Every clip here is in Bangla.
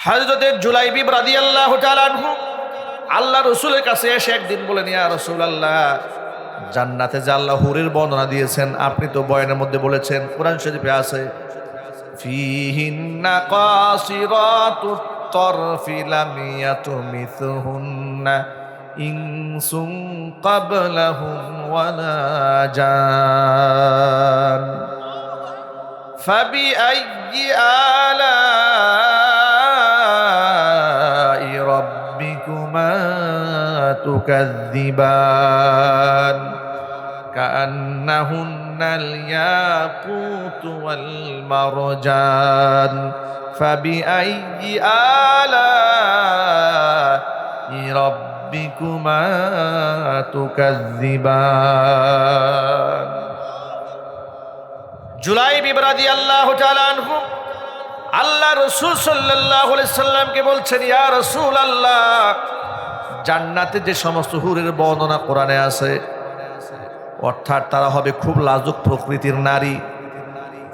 হযরত জুলাইবিব রাদিয়াল্লাহু তাআলা আনহু আল্লাহ রাসূলের কাছে এসে একদিন বলেন, ইয়া রাসূলুল্লাহ, জান্নাতে যে আল্লাহ হুরের বর্ণনা দিয়েছেন, আপনি তো বয়ানের মধ্যে বলেছেন, কোরআন শরীফে আছে, ফীহিন্না কাসিরাতুত তারফি লাম ইয়াতমিসহুন্না ইনসুন ক্বাবলাহুম ওয়ালা জান ফাবিআইয়ি আলাই রাব্বিকুমা তুকাযযিবান কাআন্নাহুন্নাল ইয়াকুতু ওয়াল মারজান ফাবিআইয়ি আলাই রাব্বিকুমা তুকাযযিবান। জুলাইবিব রাদিয়াল্লাহু তাআলা আনহু আল্লাহ রাসূল সাল্লাল্লাহু আলাইহি সাল্লামকে বলছেন, ইয়া রাসূলুল্লাহ, জান্নাতে যে সমস্ত হুরের বর্ণনা কোরআনে আছে, অর্থাৎ তারা হবে খুব লাজুক প্রকৃতির নারী,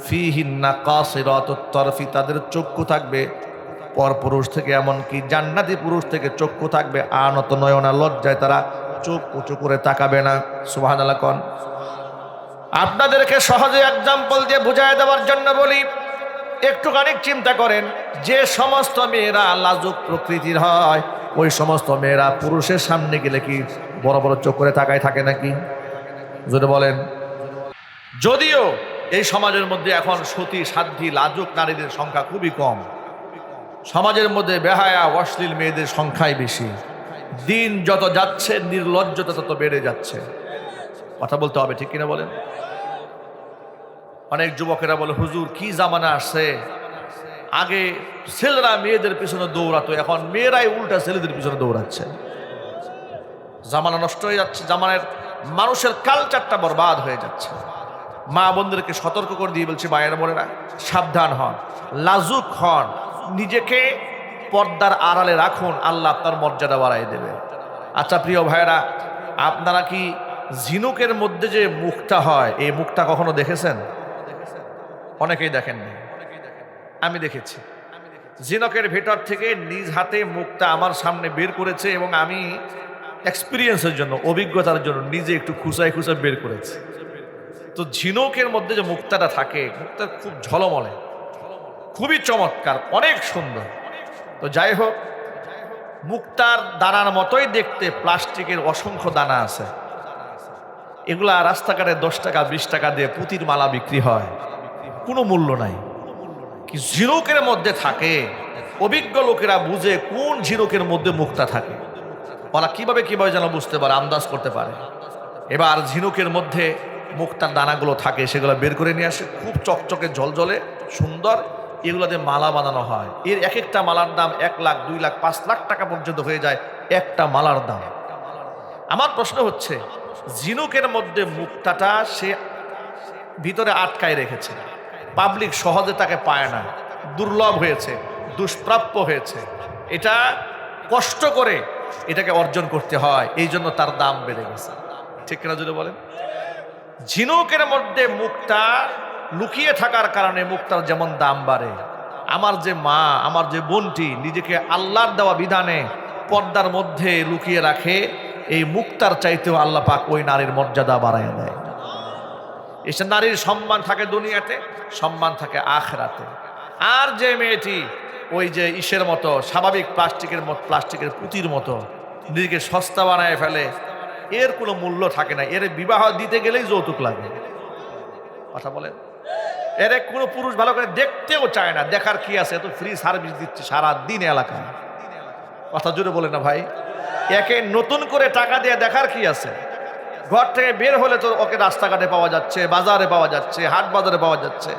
ফীহিন্না কাসিরাতুত তারফি, তাদের চক্ষু থাকবে পরপুরুষ থেকে, এমনকি জান্নাতি পুরুষ থেকে চক্ষু থাকবে আনত নয়না, লজ্জায় তারা চোখ উঁচু করে তাকাবে না। সুবহানাল্লাহ কোন। আপনাদেরকে সহজে এক্সাম্পল দিয়ে বুঝায় দেওয়ার জন্য বলি, একটুখানি চিন্তা করেন, যে সমস্ত মেয়েরা লাজুক প্রকৃতির হয়, ওই সমস্ত মেয়েরা পুরুষের সামনে গেলে কি বড় বড় চোখ করে তাকায় থাকে নাকি? যদি বলেন। যদিও এই সমাজের মধ্যে এখন সতী সাধ্বী লাজুক নারীদের সংখ্যা খুবই কম, সমাজের মধ্যে বেহায়া অশ্লীল মেয়েদের সংখ্যাই বেশি। দিন যত যাচ্ছে নির্লজ্জতা তত বেড়ে যাচ্ছে। কথা বলতে হবে, ঠিক কিনা বলেন? অনেক যুবকেরা বলে, হুজুর কি জামানা আসছে, আগে ছেলেরা মেয়েদের পিছনে দৌড়াতো, এখন মেয়েরাই উল্টা ছেলেদের পিছনে দৌড়াচ্ছে। জামানা নষ্ট হয়ে যাচ্ছে, জামানের মানুষের কালচারটা বরবাদ হয়ে যাচ্ছে। মা বোনদেরকে সতর্ক করে দিয়ে বলছি, মায়ের বোনেরা সাবধান হন, লাজুক হন, নিজেকে পর্দার আড়ালে রাখুন, আল্লাহ আপনার মর্যাদা বাড়াই দেবে। আচ্ছা প্রিয় ভাইয়েরা, আপনারা কি ঝিনুকের মধ্যে যে মুখটা হয়, এই মুখটা কখনো দেখেছেন? অনেকেই দেখেননি, আমি দেখেছি। ঝিনুকের ভেতর থেকে নিজ হাতে মুখটা আমার সামনে বের করেছে, এবং আমি এক্সপিরিয়েন্সের জন্য, অভিজ্ঞতার জন্য নিজে একটু খুঁচাই খুঁচাই বের করেছি। তো ঝিনুকের মধ্যে যে মুক্তাটা থাকে, মুক্তা খুব ঝলমলে, খুবই চমৎকার, অনেক সুন্দর। তো যাই হোক, মুক্তার দানার মতোই দেখতে প্লাস্টিকের অসংখ্য দানা আছে, এগুলা রাস্তাঘাটে 10 টাকা 20 টাকা দিয়ে পুঁতির মালা বিক্রি হয়, কোনো মূল্য নাই। কি ঝিনুকের মধ্যে থাকে, অভিজ্ঞ লোকেরা বুঝে কোন ঝিনুকের মধ্যে মুক্তা থাকে। ওরা কিভাবে যেন বুঝতে পারে, আন্দাজ করতে পারে। এবার ঝিনুকের মধ্যে মুক্তার দানাগুলো থাকে, সেগুলো বের করে নিয়ে আসে, খুব চকচকে ঝলঝলে সুন্দর, এগুলোতে মালা বানানো হয়। এর এক একটা মালার দাম 1 লাখ 2 লাখ 5 লাখ টাকা পর্যন্ত হয়ে যায় একটা মালার দাম। আমার প্রশ্ন হচ্ছে, ঝিনুকের মধ্যে মুক্তাটা সে ভিতরে আটকায় রেখেছে, পাবলিক সহজে তাকে পায় না, দুর্লভ হয়েছে, দুষ্প্রাপ্য হয়েছে, এটা কষ্ট করে এটাকে অর্জন করতে হয়, এই জন্য তার দাম বেড়ে গেছে। ঠিক কিনা যদি বলেন? ঝিনুকের মধ্যে মুক্তা লুকিয়ে থাকার কারণে মুক্তার যেমন দাম বাড়ে, আমার যে মা, আমার যে বোনটি নিজেকে আল্লাহর দেওয়া বিধানে পর্দার মধ্যে লুকিয়ে রাখে, এই মুক্তার চাইতেও আল্লাহ পাক ওই নারীর মর্যাদা বাড়ায় দেয়। এসে নারীর সম্মান থাকে দুনিয়াতে, সম্মান থাকে আখিরাতে। আর যে মেয়েটি ওই যে ইসের মতো স্বাভাবিক প্লাস্টিকের পুঁতির মতো নিজেকে সস্তা বানায় ফেলে, এর কোনো মূল্য থাকে না। এর বিবাহ দিতে গেলেই যৌতুক লাগে। কথা বলেন? এর কোনো পুরুষ ভালো করে দেখতেও চায় না, দেখার কি আছে, এত ফ্রি সার্ভিস দিচ্ছে সারা দিন এলাকায়। কথা জুড়ে বলে না ভাই? একে নতুন করে টাকা দিয়ে দেখার কি আছে? ঘর থেকে বের হলে তো ওকে রাস্তাঘাটে পাওয়া যাচ্ছে, বাজারে পাওয়া যাচ্ছে, হাট বাজারে পাওয়া যাচ্ছে,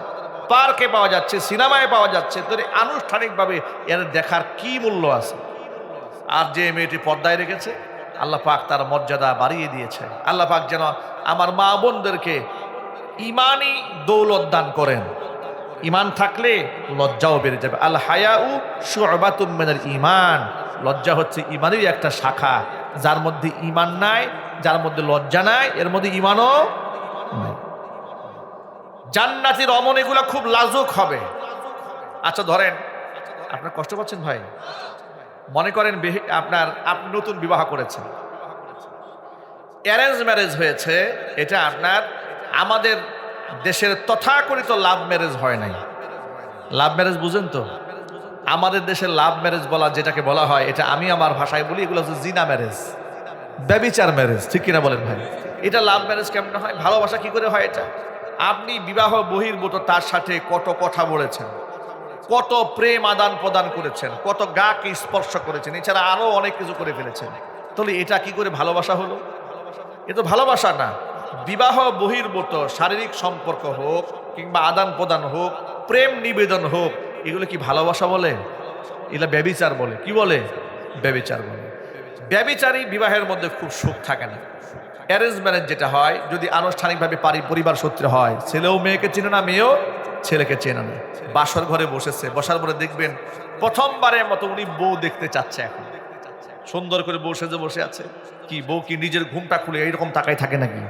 পার্কে পাওয়া যাচ্ছে, সিনেমায় পাওয়া যাচ্ছে। তো আনুষ্ঠানিকভাবে এর দেখার কি মূল্য আছে? আর যে মেয়েটি পর্দায় রেখেছে, আল্লাহ পাক তার মর্যাদা বাড়িয়ে দিয়েছে। আল্লাহ পাক যেন আমার মা বোনদেরকে ইমানি দৌলত দান করেন। ইমান থাকলে লজ্জাও বেড়ে যাবে। আল হায়াউ শু'বাতুম মিনাল ঈমান, লজ্জা হচ্ছে ইমানের একটা শাখা। যার মধ্যে ইমান নাই, যার মধ্যে লজ্জা নাই, এর মধ্যে ইমানও নাই। জান্নাতি রমণীগুলো খুব লাজুক হবে। আচ্ছা ধরেন আপনার কষ্ট পাচ্ছেন ভাই? মনে করেন আপনি নতুন বিবাহ করেছেন, অ্যারেঞ্জ ম্যারেজ হয়েছে, এটা আমাদের দেশের তথাকথিত লাভ ম্যারেজ হয় নাই। লাভ ম্যারেজ বুঝেন তো? আমাদের দেশে লাভ ম্যারেজ বলা যেটাকে বলা হয়, এটা আমি আমার ভাষায় বলি, এগুলো হচ্ছে জিনা ম্যারেজ, ব্যভিচার ম্যারেজ, ঠিক কিনা বলেন ভাই? এটা লাভ ম্যারেজ কেমন হয়? ভালোবাসা কি করে হয় এটা? আপনি বিবাহ বহির্ভূত তার সাথে কত কথা বলেছেন, কত প্রেম আদান প্রদান করেছেন, কত গাকে স্পর্শ করেছেন, এছাড়া আরো অনেক কিছু করে ফেলেছেন। তাহলে এটা কি করে ভালোবাসা হলো? এ তো ভালোবাসা না। বিবাহ বহির্ভূত শারীরিক সম্পর্ক হোক কিংবা আদান প্রদান হোক, প্রেম নিবেদন হোক, এগুলো কি ভালোবাসা বলে? এগুলো ব্যভিচার বলে। কি বলে? ব্যভিচার বলে। ব্যভিচারী বিবাহের মধ্যে খুব সুখ থাকে না। অ্যারেঞ্জ ম্যারেজ যেটা হয়, যদি আনুষ্ঠানিকভাবে পরিবার সূত্রে হয়, ছেলেও মেয়েকে চেনে না, মেয়েও ছেলেকে চেনে না, বাসর ঘরে বসেছে, বসার পরে দেখবেন প্রথমবারের মতো উনি বউ দেখতে চাচ্ছে। এখন সুন্দর করে বউ সেজে বসে আছে, কি বউ কি নিজের ঘুমটা খুলে এইরকম তাকাই থাকে নাকি?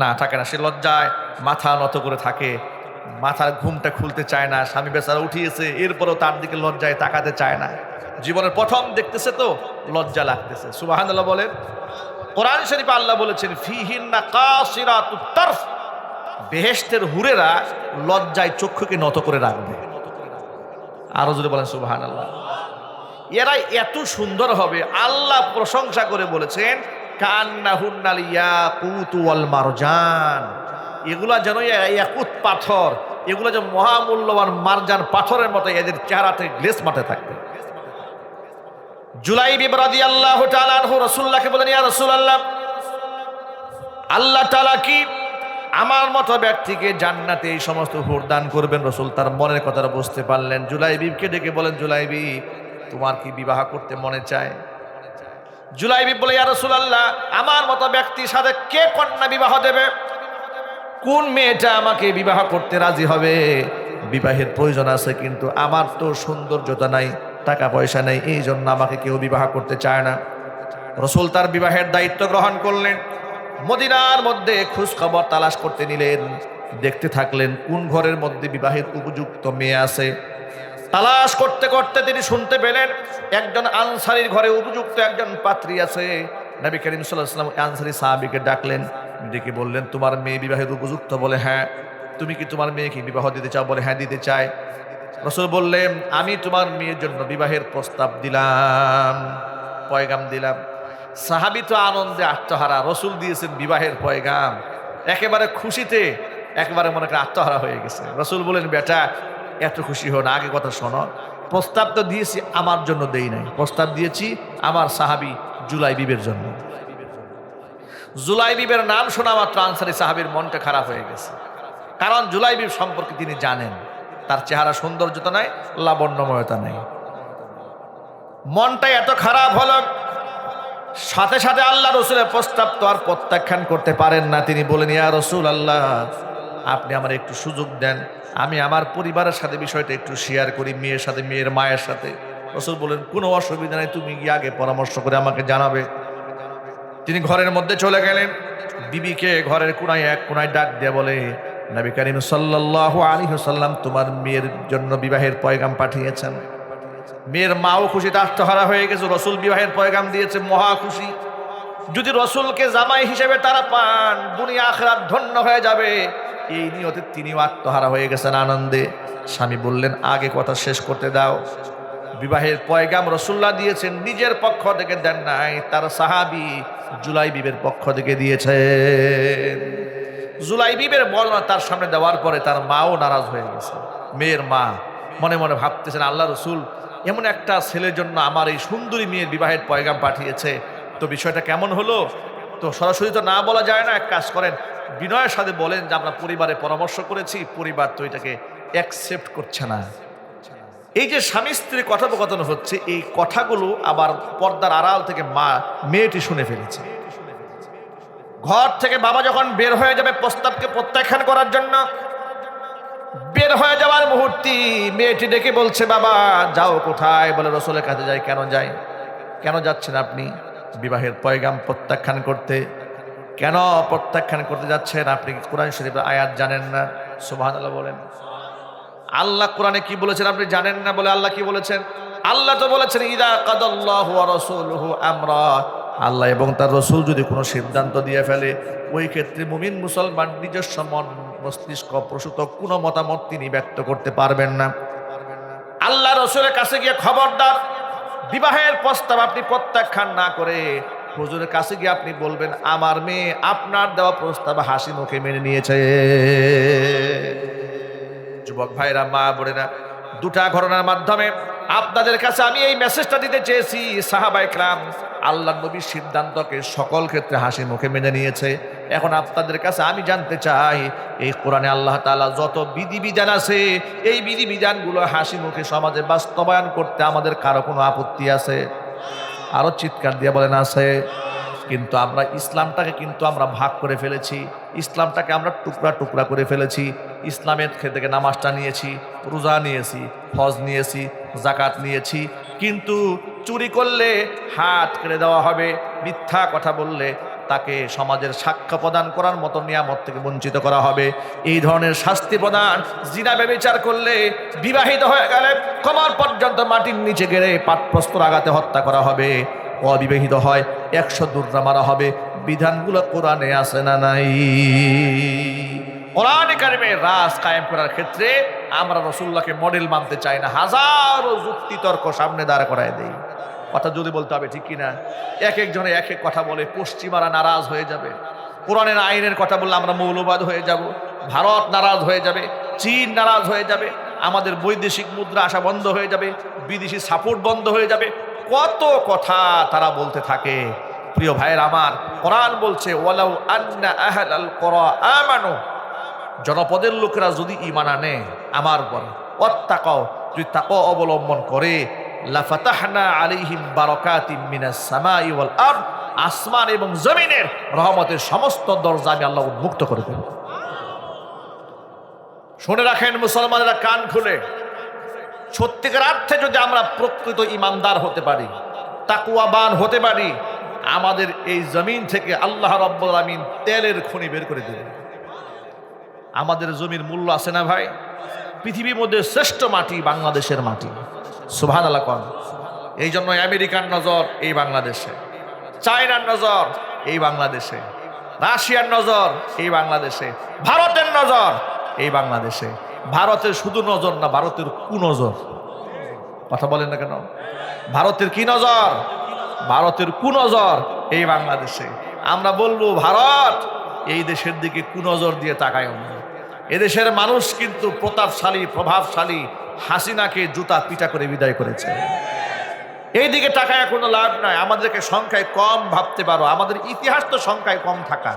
না, থাকে না। সে লজ্জায় মাথা নত করে থাকে, মাথার ঘুমটা খুলতে চায় না। স্বামী বেচারা উঠিয়েছে, এরপরেও তার দিকে লজ্জায় তাকাতে চায় না। জীবনের প্রথম দেখতেছে তো লজ্জা লাগতেছে। সুবহানাল্লাহ বলেন। কোরআন শরীফে আল্লাহ বলেছেন, ফিহিন্না কাসিরাতুত তারফ, বেহেশতের হুরেরা লজ্জায় চক্ষুকে নত করে রাখবে। আরো যদি বলেন সুবহানাল্লাহ। এরা এত সুন্দর হবে, আল্লাহ প্রশংসা করে বলেছেন, কান্নাহুন্নাল ইয়াকুতু ওয়াল মারজান, এগুলা যেন ইয়াকুত পাথর, এগুলা যে মহামূল্যবান মারজান পাথরের মতো এদের চেহারাতে গ্লেস মাঠে থাকবে। জুলাইবিব রাদিয়াল্লাহু তাআলা আনহু রাসূলুল্লাহকে বলেন, ইয়া রাসূলুল্লাহ, আল্লাহ তাআলা কি আমার মতো ব্যক্তিকে জান্নাতে এই সমস্ত হুর দান করবেন? রাসূল তার মনের কথাটা বুঝতে পারলেন। জুলাইবিবকে ডেকে বলেন, জুলাইবিব, তোমার কি বিবাহ করতে মনে চায়? জুলাইবিব বলে, ইয়া রাসূলুল্লাহ, আমার মতো ব্যক্তির সাথে কে কন্যা বিবাহ দেবে? কোন মেয়েটা আমাকে বিবাহ করতে রাজি হবে? বিবাহের প্রয়োজন আছে, কিন্তু আমার তো সৌন্দর্যতা নাই, টাকা পয়সা নেই, এই জন্য আমাকে কেউ বিবাহ করতে চায় না। রাসূল তার বিবাহের দায়িত্ব গ্রহণ করলেন। মদিনার মধ্যে খোঁজ খবর তালাশ করতে নিলেন, দেখতে থাকলেন কোন ঘরের মধ্যে বিবাহের উপযুক্ত মেয়ে আছে। তালাশ করতে করতে তিনি শুনতে পেলেন একজন আনসারীর ঘরে উপযুক্ত একজন পাত্রী আছে। নবী করিম সাল্লাল্লাহু আলাইহি ওয়াসাল্লাম আনসারী সাহাবীকে ডাকলেন, ডেকে বললেন, তোমার মেয়ে বিবাহের উপযুক্ত? বলে হ্যাঁ। তুমি কি তোমার মেয়েকে বিবাহ দিতে চাও? বলে হ্যাঁ, দিতে চাই। রাসূল বললেন, আমি তোমার মেয়ের জন্য বিবাহের প্রস্তাব দিলাম, পয়গাম দিলাম। সাহাবী তো আনন্দে আত্মহারা, রাসূল দিয়েছেন বিবাহের পয়গাম, একেবারে খুশিতে একেবারে মনে করে আত্মহারা হয়ে গেছে। রাসূল বলেন, বেটা এত খুশি হো না, আগে কথা শোনো। প্রস্তাব তো দিয়েছি আমার জন্য দেই নাই, প্রস্তাব দিয়েছি আমার সাহাবী জুলাইবিবের জন্য। জুলাইবিবের নাম শোনা মাত্র আনসারী সাহাবীর মনটা খারাপ হয়ে গেছে, কারণ জুলাইবিব সম্পর্কে তিনি জানেন তার চেহারা সৌন্দর্যতা নাই, লাবণ্যময়তা নেই। মনটা এত খারাপ হলো, সাথে সাথে আল্লাহ রসুলের প্রস্তাব তো আর প্রত্যাখ্যান করতে পারেন না। তিনি বলেন, ইয়া রাসূলুল্লাহ, আপনি আমার একটু সুযোগ দেন, আমি আমার পরিবারের সাথে বিষয়টা একটু শেয়ার করি, মেয়ের সাথে, মেয়ের মায়ের সাথে। রাসূল বলেন, কোনো অসুবিধা নেই, তুমি গিয়ে আগে পরামর্শ করে আমাকে জানাবে। তিনি ঘরের মধ্যে চলে গেলেন, বিবিকে ঘরের কোনায় এক কোনায় ডাক দিয়ে বলে, নবী করিম সাল্লাল্লাহু আলাইহি ওয়াসাল্লাম তোমার মেয়ের জন্য বিবাহের পয়গাম পাঠিয়েছেন। মেয়ের মাও খুশিতে আত্মহারা হয়ে গেছে, রসুল বিবাহের পয়গাম দিয়েছে, মহা খুশি। যদি রসুলকে জামাই হিসেবে তারা পান, দুনিয়া আখিরাত ধন্য হয়ে যাবে, এই নিয়তে তিনিও আত্মহারা হয়ে গেছেন আনন্দে। স্বামী বললেন, আগে কথা শেষ করতে দাও। বিবাহের পয়গাম রসুল্লাহ দিয়েছেন, নিজের পক্ষ থেকে দেন নাই, তার সাহাবী জুলাইবিবের পক্ষ থেকে দিয়েছেন। জুলাইবিবের বর্ণনা তার সামনে দেওয়ার পরে তার মাও নারাজ হয়ে গেছে। মেয়ের মা মনে মনে ভাবতেছেন, আল্লাহ রসুল এমন একটা ছেলের জন্য আমার এই সুন্দরী মেয়ের বিবাহের পয়গাম পাঠিয়েছে, তো বিষয়টা কেমন হলো? তো সরাসরি তো না বলা যায় না, এক কাজ করেন, বিনয়ের সাথে বলেন যে আমরা পরিবারে পরামর্শ করেছি, পরিবার তো এটাকে অ্যাকসেপ্ট করছে না। এই যে স্বামী স্ত্রীর কথোপকথন হচ্ছে, এই কথাগুলো আবার পর্দার আড়াল থেকে মেয়েটি শুনে ফেলেছে। ঘর থেকে বাবা যখন বের হয়ে যাবে প্রস্তাবকে প্রত্যাখ্যান করার জন্য, বের হয়ে যাওয়ার মুহূর্তে মেয়েটি ডেকে বলছে, বাবা যাও কোথায়? বলে, রসুলের কাছে যাই। কেন যাই? কেন যাচ্ছেন আপনি? বিবাহের পয়গাম প্রত্যাখ্যান করতে। কেন প্রত্যাখ্যান করতে যাচ্ছেন? আপনি কোরআন শরীফের আয়াত জানেন না? সুবহানাল্লাহ বলেন। আল্লাহ কোরআনে কি বলেছেন আপনি জানেন না বলে আল্লাহ কি বলেছেন? আল্লাহ তো বলেছেন ইদা কাদাল্লাহু ওয়া রাসূলুহু আমরা, আল্লাহ এবং তার রাসূল যদি কোনো সিদ্ধান্ত দিয়ে ফেলে, ওই ক্ষেত্রে মুমিন মুসলমান নিজস্ব মন মস্তিষ্ক প্রসূত কোনো মতামত তিনি ব্যক্ত করতে পারবেন না। আল্লাহ রাসূলের কাছে গিয়ে খবরদার, বিবাহের প্রস্তাব আপনি প্রত্যাখ্যান না করে হুজুরের কাছে গিয়ে আপনি বলবেন আমার মেয়ে আপনার দেওয়া প্রস্তাব হাসি মুখে মেনে নিয়েছে। যুবক ভাইরা, মা বোনেরা, দুটা ঘটনার মাধ্যমে আপনাদের কাছে আমি এই মেসেজটা দিতে চেয়েছি, সাহাবায়ে কেরাম আল্লাহর নবীর সিদ্ধান্তকে সকল ক্ষেত্রে হাসি মুখে মেনে নিয়েছে। এখন আপনাদের কাছে আমি জানতে চাই, এই কোরআনে আল্লাহ তাআলা যত বিধিবিধান আছে, এই বিধিবিধানগুলো হাসি মুখে সমাজে বাস্তবায়ন করতে আমাদের কারো কোনো আপত্তি আছে? আরো চিৎকার দিয়ে বলেন আছে। কিন্তু আমরা ইসলামটাকে আমরা ভাগ করে ফেলেছি, ইসলামটাকে আমরা টুকরা টুকরা করে ফেলেছি। ইসলামের থেকে নামাজটা নিয়েছি, রোজা নিয়েছি, হজ নিয়েছি, যাকাত নিয়েছি, কিন্তু চুরি করলে হাত কেটে দেওয়া হবে, মিথ্যা কথা বললে তাকে সমাজের সাক্ষ্য প্রদান করার মতো নিয়ামত থেকে বঞ্চিত করা হবে, এই ধরনের শাস্তি প্রদান। জিনা ব্যভিচার করলে বিবাহিত হয়ে গেলে কোমর পর্যন্ত মাটির নিচে গেড়ে পাটপ্রস্তর আঘাতে হত্যা করা হবে, অবিবাহিত হয় 100 দুর্রা মারা হবে। বিধানগুলো কোরআনে আছে না নাই? কোরআনে কারিমে রাজ কায়েম করার ক্ষেত্রে আমরা রাসূলুল্লাহকে মডেল মানতে চাই না, হাজারো যুক্তি তর্ক সামনে দাঁড় করায় দেই। কথা যদি বলতে হবে, ঠিক কিনা? এক একজনে এক এক কথা বলে, পশ্চিমারা নারাজ হয়ে যাবে, কোরআনের আইনের কথা বললে আমরা মৌলবাদ হয়ে যাব, ভারত নারাজ হয়ে যাবে, চীন নারাজ হয়ে যাবে, আমাদের বৈদেশিক মুদ্রা আসা বন্ধ হয়ে যাবে, বিদেশি সাপোর্ট বন্ধ হয়ে যাবে, কত কথা তারা বলতে থাকে। প্রিয় ভাইয়ের আমার, কোরআন বলছে ওয়ালাউ আন্না আহলাল কুরা আমানু, জনপদের লোকেরা যদি ঈমান আনে আমার উপর, ওয়াত্তাকাও, যদি তাকওয়া অবলম্বন করে, লাফাতাহনা আলাইহিম বারাকাতিম মিনাস সামাই ওয়াল আরদ, আসমান এবং জমিনের রহমতের সমস্ত দরজা আমি আল্লাহ উন্মুক্ত করে দেব। শুনে রাখেন মুসলমানেরা, কান খুলে, সত্যিকার অর্থে যদি আমরা প্রকৃত ইমানদার হতে পারি, তাকওয়াবান হতে পারি, আমাদের এই জমিন থেকে আল্লাহ রাব্বুল আলামিন তেলের খনি বের করে দেবেন। আমাদের জমির মূল্য আছে না ভাই? পৃথিবীর মধ্যে শ্রেষ্ঠ মাটি বাংলাদেশের মাটি, সুবহানাল্লাহ কোন। এই জন্য আমেরিকার নজর এই বাংলাদেশে, চায়নার নজর এই বাংলাদেশে, রাশিয়ার নজর এই বাংলাদেশে, ভারতের নজর এই বাংলাদেশে। ভারতের শুধু নজর না, ভারতের কুনজর। কথা বলেন না কেন? ভারতের কি নজর? ভারতের কুনজর এই বাংলাদেশে। আমরা বলবো ভারত এই দেশের দিকে কুনজর দিয়ে তাকায় না। এদেশের মানুষ কিন্তু প্রতাপশালী, প্রভাবশালী হাসিনাকে জুতা পিটা করে বিদায় করেছে। এই দিকে তাকায় কোনো লাভ নাই। আমাদেরকে সংখ্যায় কম ভাবতে পারো, আমাদের ইতিহাস তো সংখ্যায় কম থাকা।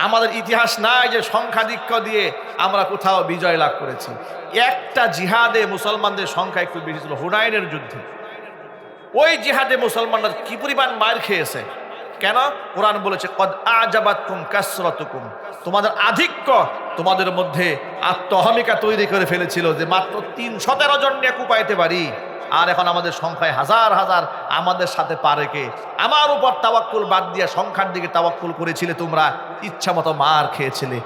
আমাদের ইতিহাস নাই যে সংখ্যাধিক্য দিয়ে আমরা কোথাও বিজয় লাভ করেছি। একটা জিহাদে মুসলমানদের সংখ্যা একটু বেশি ছিল, হুনাইনের যুদ্ধে। ওই জিহাদে মুসলমানরা কি পরিমাণ মার খেয়েছে! কেন? কোরআন বলেছে কদ আজাবাতকুম কাসরাতুকুম, তোমাদের আধিক্য তোমাদের মধ্যে আত্মহমিকা তৈরি করে ফেলেছিল যে মাত্র 317 জন নিয়ে কুপাইতে পারি, আর এখন আমাদের সংখ্যায় হাজার হাজার। আমাদের সাথে পারে কে? আমার উপর তাওয়াক্কুল বাদ দিয়ে সংখ্যার দিকে তাওয়াক্কুল করেছিলে তোমরা, ইচ্ছা মতো মার খেয়েছিলে।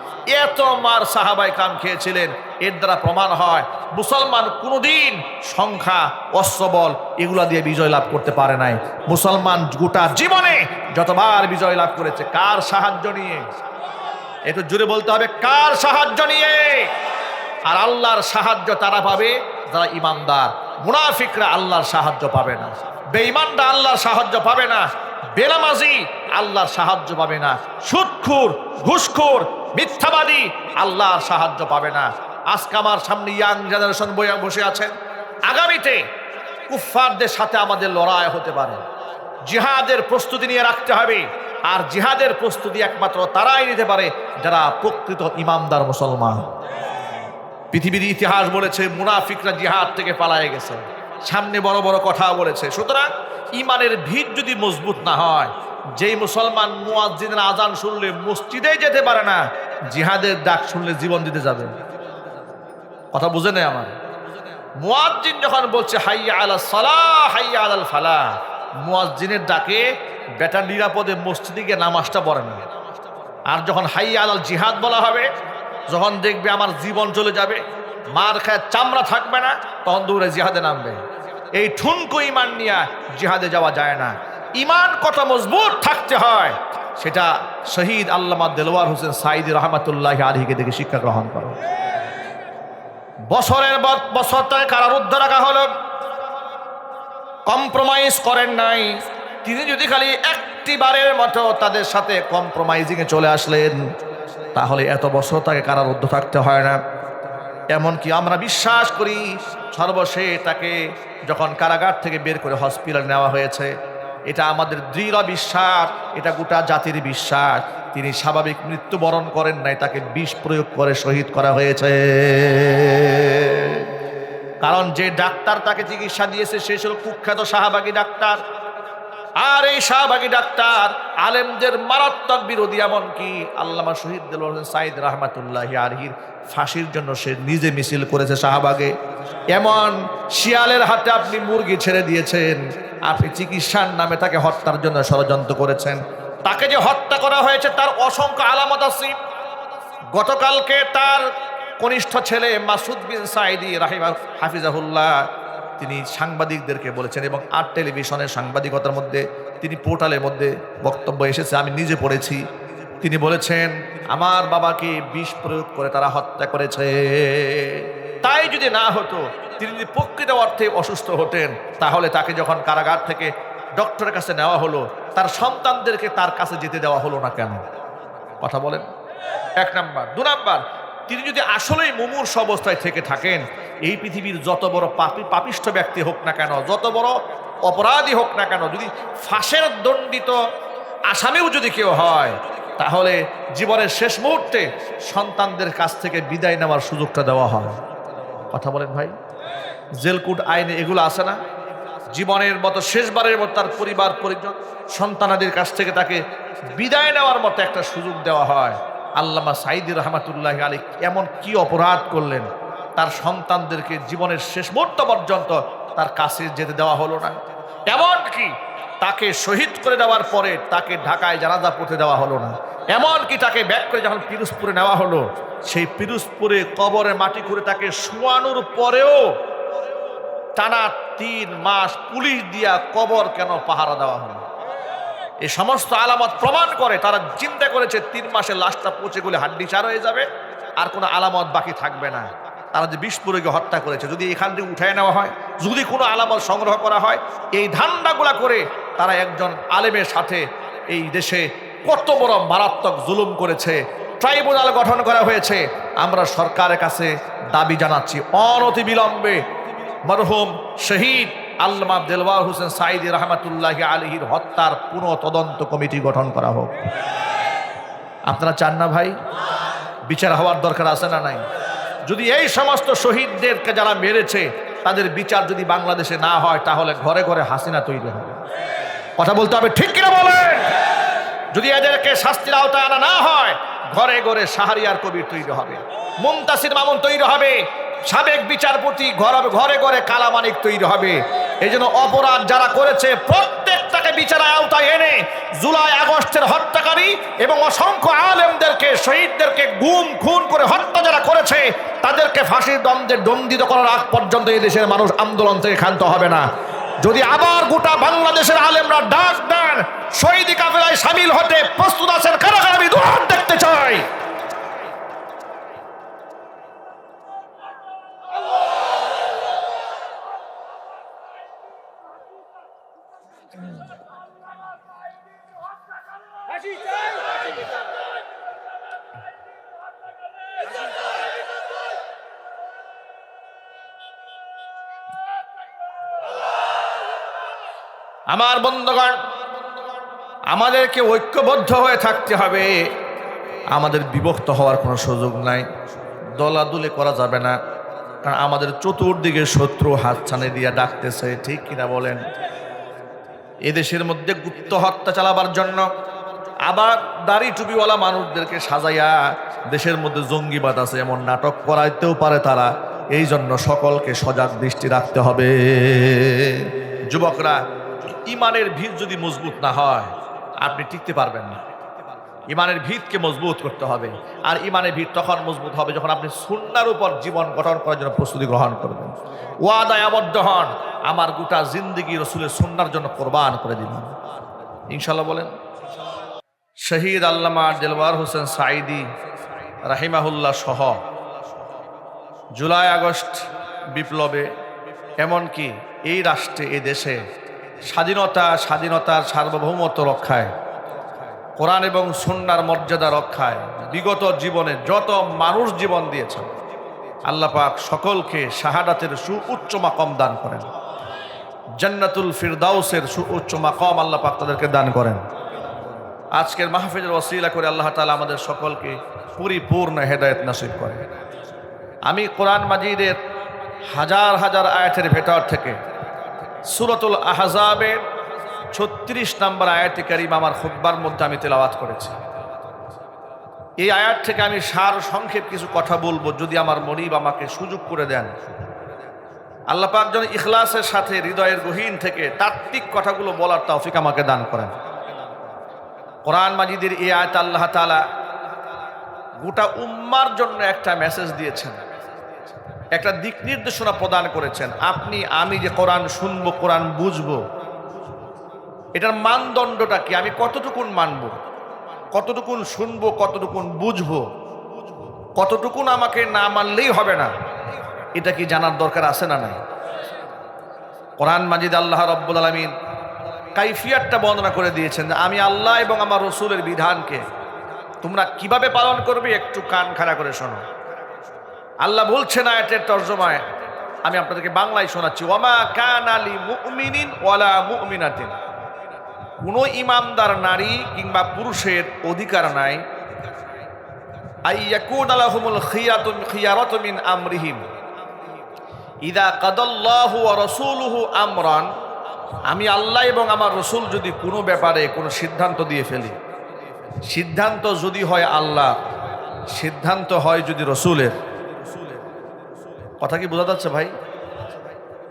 এত মার সাহাবায়ে কেরাম খেয়েছিলেন। এর দ্বারা প্রমাণ হয় মুসলমান কোনোদিন সংখ্যা, অস্ত্রবল এগুলা দিয়ে বিজয় লাভ করতে পারে নাই। মুসলমান গোটা জীবনে যতবার বিজয় লাভ করেছে কার সাহায্য নিয়ে? একটু জোরে বলতে হবে, কার সাহায্য নিয়ে? আর আল্লাহর সাহায্য তারা পাবে যারা ইমানদার। মুনাফিকরা আল্লাহর সাহায্য পাবে না, বেঈমানরা আল্লাহর সাহায্য পাবে না, বেনামাজি আল্লাহর সাহায্য পাবে না, সুদখোর, ঘুষখোর, মিথ্যাবাদী আল্লাহর সাহায্য পাবে না। আজকে আমার সামনে ইয়াং জেনারেশন বসে আছেন। আগামীতে কুফফারদের সাথে আমাদের লড়াই হতে পারে। জিহাদের প্রস্তুতি নিয়ে রাখতে হবে। আর জিহাদের প্রস্তুতি একমাত্র তারাই নিতে পারে যারা প্রকৃত ইমানদার মুসলমান। পৃথিবীর ইতিহাস বলেছে মুনাফিকরা জিহাদ থেকে পালায়ে গেছে, সামনে বড় বড় কথা বলেছে। সুতরাং ইমানের ভিত যদি মজবুত না হয়, যেই মুসলমান মুয়াজ্জিনের আজান শুনলে মসজিদে যেতে পারে না, জিহাদের ডাক শুনলে জীবন দিতে যাবে। কথা বুঝে নেই আমার? মুয়াজ্জিন যখন বলছে হাইয়া আলাস সালাহ, হাইয়া আলাল ফালাহ, মুয়াজ্জিনের ডাকে বেটা নিরাপদে মসজিদে গিয়ে নামাজটা পড়ে না। আর যখন হাইয়া আলাল জিহাদ বলা হবে, যখন দেখবে আমার জীবন চলে যাবে, মার খায় চামড়া থাকবে না, তখন দৌড়ে জিহাদে নামবে। এই ঠুনকো ইমান নিয়ে জিহাদে যাওয়া যায় না। ইমান কত মজবুত থাকতে হয় সেটা শহীদ আল্লামা দেলোয়ার হোসেন সাঈদী রহমাতুল্লাহি আলাইহিকে দেখে শিক্ষা গ্রহণ করো। বছরের বছর তাকে কারারুদ্ধ রাখা হলো, কম্প্রোমাইজ করেন নাই। তিনি যদি খালি একটি বারের মতো তাদের সাথে কম্প্রোমাইজিং এ চলে আসলেন, তাহলে এত বছর তাকে কারারুদ্ধ থাকতে হয় না। এমনকি আমরা বিশ্বাস করি সর্বশেষ তাকে যখন কারাগার থেকে বের করে হসপিটালে নেওয়া হয়েছে, এটা আমাদের দৃঢ় বিশ্বাস, এটা গোটা জাতির বিশ্বাস, তিনি স্বাভাবিক মৃত্যুবরণ করেন নাই, তাকে বিষ প্রয়োগ করে শহীদ করা হয়েছে। কারণ যে ডাক্তার তাকে চিকিৎসা দিয়েছে সে ছিল কুখ্যাত শাহবাগী ডাক্তার। আর এই শাহবাগী ডাক্তার আলেমদের মারাত্মক বিরোধী। এমনকি আল্লামা শহীদ দেলোয়ার হোসেন সাঈদী রহমাতুল্লাহি আলাইহির ফাঁসির জন্য সে নিজে মিছিল করেছে শাহবাগে। এমন শিয়ালের হাতে আপনি মুরগি ছেড়ে দিয়েছেন, আপনি চিকিৎসার নামে তাকে হত্যার জন্য ষড়যন্ত্র করেছেন। তাকে যে হত্যা করা হয়েছে তার অসংখ্য আলামত আছে। গতকালকে তার কনিষ্ঠ ছেলে মাসুদ বিন সাঈদী হাফিজাহুল্লাহ তিনি সাংবাদিকদেরকে বলেছেন, এবং আর টেলিভিশনের সাংবাদিকতার মধ্যে তিনি পোর্টালের মধ্যে বক্তব্য এসেছে, আমি নিজে পড়েছি। তিনি বলেছেন আমার বাবাকে বিষ প্রয়োগ করে তারা হত্যা করেছে। তাই যদি না হতো, তিনি যদি প্রকৃত অর্থে অসুস্থ হতেন, তাহলে তাকে যখন কারাগার থেকে ডক্টরের কাছে নেওয়া হলো, তার সন্তানদেরকে তার কাছে যেতে দেওয়া হলো না কেন? কথা বলেন। এক নাম্বার। দু নাম্বার, তিনি যদি আসলেই মুমূর্ষ অবস্থায় থেকে থাকেন, এই পৃথিবীর যত বড় পাপিষ্ঠ ব্যক্তি হোক না কেন, যত বড় অপরাধী হোক না কেন, যদি ফাঁসের দণ্ডিত আসামিও যদি কেউ হয়, তাহলে জীবনের শেষ মুহূর্তে সন্তানদের কাছ থেকে বিদায় নেওয়ার সুযোগটা দেওয়া হয়। কথা বলেন ভাই। জেলকুট আইনে এগুলো আছে না? জীবনের মতো শেষবারের মতো তার পরিবার পরিজন সন্তানাদের কাছ থেকে তাকে বিদায় নেওয়ার মতো একটা সুযোগ দেওয়া হয়। আল্লামা সাঈদী রহমাতুল্লাহি আলাইহি এমন কি অপরাধ করলেন, তার সন্তানদেরকে জীবনের শেষ মুহূর্ত পর্যন্ত তার কাছে যেতে দেওয়া হলো না? এমনকি তাকে শহীদ করে দেওয়ার পরে তাকে ঢাকায় জানাজা পড়তে দেওয়া হলো না। এমনকি তাকে ব্যাক করে যখন পিরোজপুরে নেওয়া হলো, সেই পিরোজপুরে কবরে মাটি করে তাকে শোয়ানোর পরেও টানা 3 মাস পুলিশ দিয়া কবর কেন পাহারা দেওয়া হলো? এই সমস্ত আলামত প্রমাণ করে তারা চিন্তা করেছে 3 মাসে লাশটা পচে গেলে হাড্ডি চার হয়ে যাবে, আর কোনো আলামত বাকি থাকবে না। তারা যে বিষ প্রয়োগে হত্যা করেছে, যদি এখান থেকে উঠায় নেওয়া হয়, যদি কোনো আলামত সংগ্রহ করা হয়, এই ধান্দাগুলা করে তারা একজন আলেমের সাথে এই দেশে কত বড় মারাত্মক জুলুম করেছে। ট্রাইব্যুনাল গঠন করা হয়েছে। আমরা সরকারের কাছে দাবি জানাচ্ছি অনতিবিলম্বে মরহুম শহীদ আল্লামা দেলোয়ার হোসেন সাঈদী রহমাতুল্লাহি আলাইহির হত্যার পুনঃ তদন্ত কমিটি গঠন করা হোক। আপনারা চান না ভাই? বিচার হওয়ার দরকার আছে না নাই? যদি এই সমস্ত শহীদদেরকে যারা মেরেছে তাদের বিচার যদি বাংলাদেশে না হয়, তাহলে ঘরে ঘরে হাসিনা তৈরি হবে। কথা বলতে হবে, ঠিক কিনা বলেন? যদি এদেরকে শাস্তির আওতায় আনা না হয়, ঘরে ঘরে শাহরিয়ার কবির তৈরি হবে, মুনতাসির মামুন তৈরি হবে, সাবেক বিচারপতি ঘরে ঘরে কালামানিক তৈরি হবে। এই জন্য অপরাধ যারা করেছে প্রত্যেকটাকে বিচারের আওতায় এনে জুলাই আগস্টের হত্যাকারী এবং অসংখ্য আলেমদেরকে, শহীদদেরকে গুম খুন করে হত্যা যারা করেছে, তাদেরকে ফাঁসির দণ্ডে দণ্ডিত করার আগ পর্যন্ত এই দেশের মানুষ আন্দোলন থেকে ক্ষান্ত হবে না। যদি আবার গোটা বাংলাদেশের আলেমরা ডাক দেন শহীদ কাফেলায় শামিল হতে প্রস্তুত আছেন, কারাগার আমি দুহাত দেখতে চাই। আমার বন্ধুগণ, আমাদেরকে ঐক্যবদ্ধ হয়ে থাকতে হবে। আমাদের বিভক্ত হওয়ার কোনো সুযোগ নাই, দলাদলি করা যাবে না, কারণ আমাদের চতুর্দিকে শত্রু হাতছানি দিয়ে ডাকতেছে, ঠিক কিনা বলেন? এদেশের মধ্যে গুপ্ত হত্যা চালাবার জন্য, আবার দাড়ি টুপিওয়ালা মানুষদেরকে সাজাইয়া দেশের মধ্যে জঙ্গিবাদ আছে এমন নাটক করাইতেও পারে তারা। এই জন্য সকলকে সজাগ দৃষ্টি রাখতে হবে। যুবকরা, ইমানের ভিত যদি মজবুত না হয় আপনি টিকতে পারবেন না। ইমানের ভিতকে মজবুত করতে হবে। আর ইমানের ভিত তখন মজবুত হবে যখন আপনি সুন্নাহর উপর জীবন গঠন করার জন্য প্রস্তুতি গ্রহণ করবেন। ওয়াদায় আবদ্ধ হন, আমার গোটা জিন্দেগি রসুলের সুন্নাহর জন্য কোরবান করে দিলাম, ইনশাল্লাহ বলেন। শহীদ আল্লামা দেলওয়ার হোসেন সাঈদী রাহিমাহুল্লাহ সহ জুলাই আগস্ট বিপ্লবে, এমনকি এই রাষ্ট্রে, এই দেশে স্বাধীনতার সার্বভৌমত্ব রক্ষায়, কোরআন এবং সুন্নাহর মর্যাদা রক্ষায় বিগত জীবনে যত মানুষ জীবন দিয়েছেন, আল্লাহ পাক সকলকে শাহাদাতের সুউচ্চ মাকাম দান করেন। জান্নাতুল ফিরদাউসের সুউচ্চ মাকাম আল্লাহ পাক তাদেরকে দান করেন। আজকের মাহফিলের ওসিলা করে আল্লাহ তাআলা আমাদের সকলকে পরিপূর্ণ হেদায়েত নসিব করেন। আমি কোরআন মাজিদের হাজার হাজার আয়াতের ভেতর থেকে সূরাতুল আহজাবের 36 নম্বর আয়াতে কারিমা আমার খুতবার মধ্যে আমি তেলাওয়াত করেছি। এই আয়াত থেকে আমি সার সংক্ষেপ কিছু কথা বলবো, যদি আমার মনিব আমাকে সুযোগ করে দেন। আল্লাহ পাক যেন ইখলাসের সাথে হৃদয়ের গহীন থেকে তাত্ত্বিক কথাগুলো বলার তৌফিক আমাকে দান করেন। কোরআন মাজিদের এই আয়াত আল্লাহ তাআলা গোটা উম্মার জন্য একটা মেসেজ দিয়েছেন, একটা দিক নির্দেশনা প্রদান করেছেন। আপনি আমি যে কোরআন শুনবো, কোরআন বুঝবো, এটার মানদণ্ডটা কি? আমি কতটুকুন মানব, কতটুকুন শুনবো, কতটুকুন বুঝবো, কতটুকুন আমাকে না মানলেই হবে না, এটা কি জানার দরকার আছে না নাই? কোরআন মাজিদ আল্লাহ রাব্বুল আলামিন কাইফিয়াতটা বর্ণনা করে দিয়েছেন যে আমি আল্লাহ এবং আমার রসুলের বিধানকে তোমরা কিভাবে পালন করবে, একটু কান খাড়া করে শোনো। আল্লাহ বলছেন আয়াতের তর্জমায়, আমি আপনাদেরকে বাংলায় শোনাচ্ছি। ওয়ামা কানা লিমুমিনিন ওয়ালা মুমিনাতিন, কোনো ইমানদার নারী কিংবা পুরুষের অধিকার নাই আইয়াকুনা লাহুমুল খিয়ারাতু মিন আমরিহিম ইযা কাদাল্লাহু ওয়া রাসূলুহু আমরান, আমি আল্লাহ এবং আমার রসুল যদি কোনো ব্যাপারে কোনো সিদ্ধান্ত দিয়ে ফেলি, সিদ্ধান্ত যদি হয় আল্লাহ, সিদ্ধান্ত হয় যদি রসুলের, কথা কি বোঝা যাচ্ছে ভাই?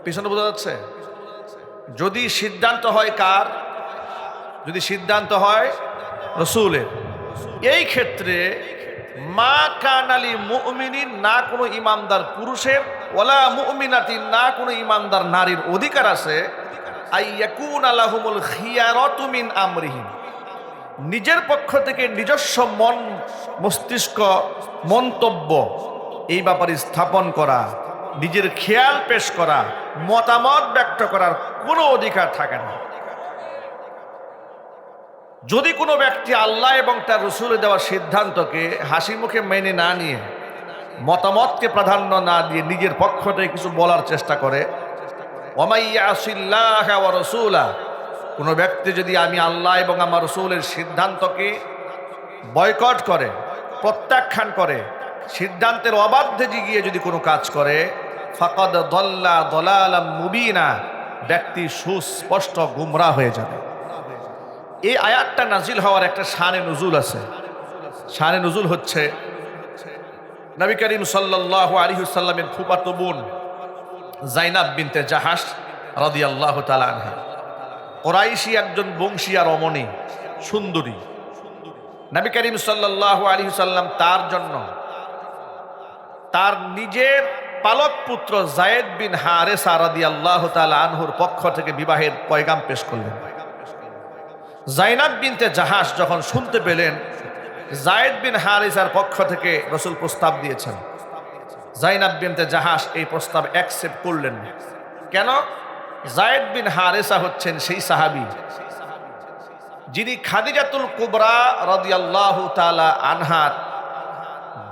পিছনে বোঝা যাচ্ছে? যদি সিদ্ধান্ত হয় কার? যদি সিদ্ধান্ত হয় রসুলের, এই ক্ষেত্রে মা কানালি মুমিনিন, না কোনো ইমানদার পুরুষের, ওয়ালা মুমিনাতিন, না কোনো ইমানদার নারীর অধিকার আছে আইয়াকুনা লাহুমুল খিয়ারাতু মিন আমরিহিম, নিজের পক্ষ থেকে নিজস্ব মন মস্তিষ্ক মন্তব্য এই ব্যাপারে স্থাপন করা, নিজের খেয়াল পেশ করা, মতামত ব্যক্ত করার কোনো অধিকার থাকে না। যদি কোনো ব্যক্তি আল্লাহ এবং তার রসুলের দেওয়া সিদ্ধান্তকে হাসি মুখে মেনে না নিয়ে, মতামতকে প্রাধান্য না দিয়ে নিজের পক্ষ থেকে কিছু বলার চেষ্টা করে, ওয়ামাইয়াসিল্লাহ ওয়া রাসূলা, কোনো ব্যক্তি যদি আমি আল্লাহ এবং আমার রসুলের সিদ্ধান্তকে বয়কট করে, প্রত্যাখ্যান করে, সিদ্ধান্তের অবাধ্যে গিয়ে যদি কোনো কাজ করে, ফাকাদ দাল্লা দালালাম মুবিনা, ব্যক্তি সুস্পষ্ট গুমরাহ হয়ে যাবে। এই আয়াতটা নাজিল হওয়ার একটা শানে নুজুল আছে। শানে নুজুল হচ্ছে নবী করিম সাল্লাল্লাহু আলাইহি ওয়াসাল্লামের ফুফাতো বোন জাইনাব বিনতে জাহাশ রাদিয়াল্লাহু তাআলা আনহা, কুরাইশি একজন বংশীয়া রমণী, সুন্দরী। নবী করিম সাল্লাল্লাহু আলাইহি ওয়াসাল্লাম তার জন্য তার নিজের পালক পুত্র যায়েদ বিন হারেসা রাদিয়াল্লাহু তাআলা আনহুর পক্ষ থেকে বিবাহের পয়গাম পেশ করলেন। জাইনাব বিনতে জাহাশ যখন শুনতে পেলেন যায়েদ বিন হারেসার পক্ষ থেকে রাসূল প্রস্তাব দিয়েছেন, জাইনাব বিনতে জাহাশ এই প্রস্তাব অ্যাকসেপ্ট করলেন না। কেন? যায়েদ বিন হারেসা হচ্ছেন সেই সাহাবী যিনি খাদিজাতুল কুবরা রাদিয়াল্লাহু তাআলা আনহার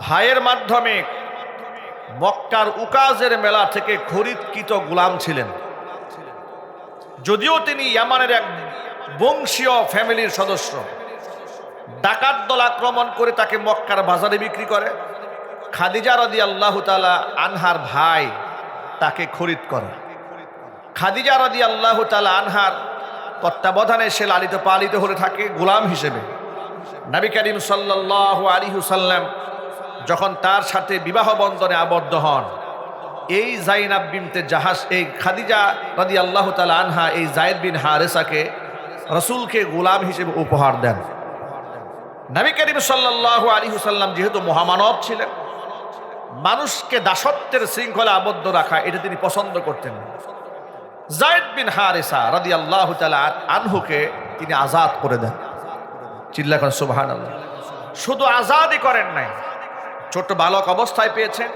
ভাইয়ের মাধ্যমে মক্কার উকাজের মেলা থেকে খরিদকৃত গোলাম ছিলেন। যদিও তিনি ইয়ামানের এক বংশীয় ফ্যামিলির সদস্য, ডাকাত দল আক্রমণ করে তাকে মক্কার বাজারে বিক্রি করে। খাদিজা রাদিয়াল্লাহু তাআলা আনহার ভাই তাকে খরিদ করে। খাদিজা রাদিয়াল্লাহু তাআলা আনহার তত্ত্বাবধানে সে লালিত পালিত হয়ে থাকে গোলাম হিসেবে। নবী করিম সাল্লাল্লাহু আলাইহি ওয়াসাল্লাম যখন তার সাথে বিবাহ বন্ধনে আবদ্ধ হন, এই জাইনাব বিনতে জাহাশ, এই খাদিজা রাদিয়াল্লাহু তাআলা আনহা এই যায়েদ বিন হারেসাকে রাসূলকে গোলাম হিসেবে উপহার দেন। নবী করিম সাল্লাল্লাহু আলাইহি ওয়াসাল্লাম যেহেতু মহামানব ছিলেন, মানুষকে দাসত্বের শৃঙ্খলা আবদ্ধ রাখা এটা তিনি পছন্দ করতেন। যায়েদ বিন হারেসা রাদিয়াল্লাহু তাআলা আনহুকে তিনি আজাদ করে দেন। চিল্লা করেন সুবহানাল্লাহ। শুধু আজাদই করেন নাই, ছোট বালক অবস্থায় পেয়েছেন,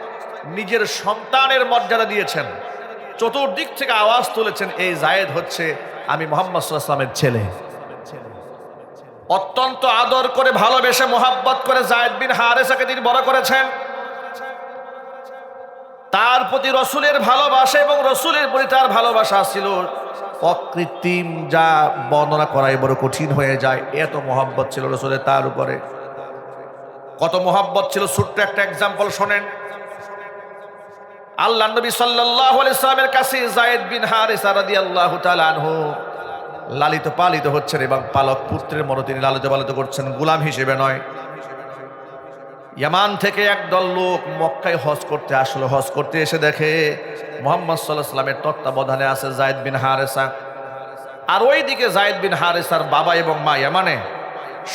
নিজের সন্তানের মর্যাদা দিয়েছেন, চতুর্দিক থেকে আওয়াজ তুলেছেন এই যায়েদ হচ্ছে আমি মুহাম্মদ সাল্লাল্লাহু আলাইহি ওয়াসাল্লামের ছেলে। অত্যন্ত আদর করে ভালোবেসে মোহাব্বত করে যায়েদ বিন হারেসাকে তিনি বড় করেছেন। তার প্রতি রসুলের ভালোবাসা এবং রসুলের প্রতি তার ভালোবাসা ছিল অকৃত্রিম, যা বর্ণনা করাই বড় কঠিন হয়ে যায়। এত মোহাব্বত ছিল রসুলের তার উপরে। কত মোহাব্বত ছিল ছোট্ট একটা এক্সাম্পল শোনেন। আল্লাহ নবী সাল্লাল্লাহু আলাইহি সাল্লামের কাছে যায়েদ বিন হারেসা রাদিয়াল্লাহু তাআলা আনহু লালিত পালিত হচ্ছেন এবং পালক পুত্রের মতো তিনি লালিত পালিত করছেন, গোলাম হিসেবে নয়। ইয়ামান থেকে একদল লোক মক্কায় হজ করতে আসলো। হজ করতে এসে দেখে মুহাম্মদ সাল্লাল্লাহু আলাইহি ওয়াসাল্লামের তত্ত্বাবধানে আছে যায়েদ বিন হারেসা, আর ওইদিকে যায়েদ বিন হারেসার বাবা এবং মা ইয়ামানে